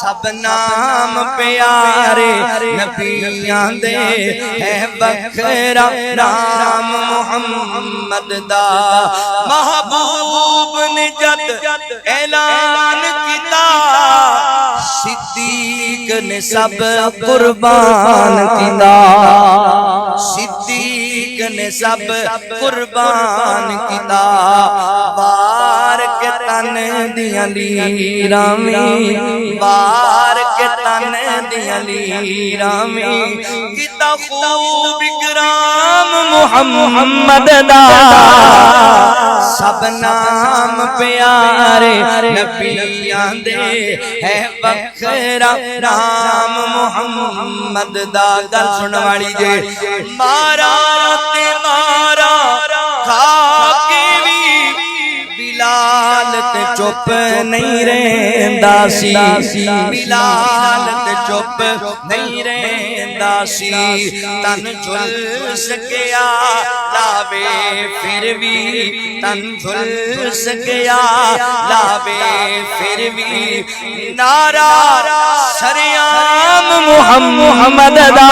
सब नाम प्यारे नबियां दे है बखरा नाम मुहम्मद दा। महबूब ने जद ऐलान किता सिद्दीक ने सब कुर्बान किता। सिद्दीक ने सब कुर्बान किता। बार के तन दियां लीरामी बार के तन दियां लीरामी किता खूब इकराम मुहम्मद दा। सब नाम प्यारे नबियां दे है बखरा नाम मुहम्मद दा। गल सुन वाली जे मारा ते मारा खा के भी बिलाल ते चुप नहीं रहंदा सी। बिलाल ते चुप नहीं रहंदा सी। तन झुलस गया लावे फिर भी तन झुलस गया लावे फिर भी नारा सरेआम मुहम्मद दा।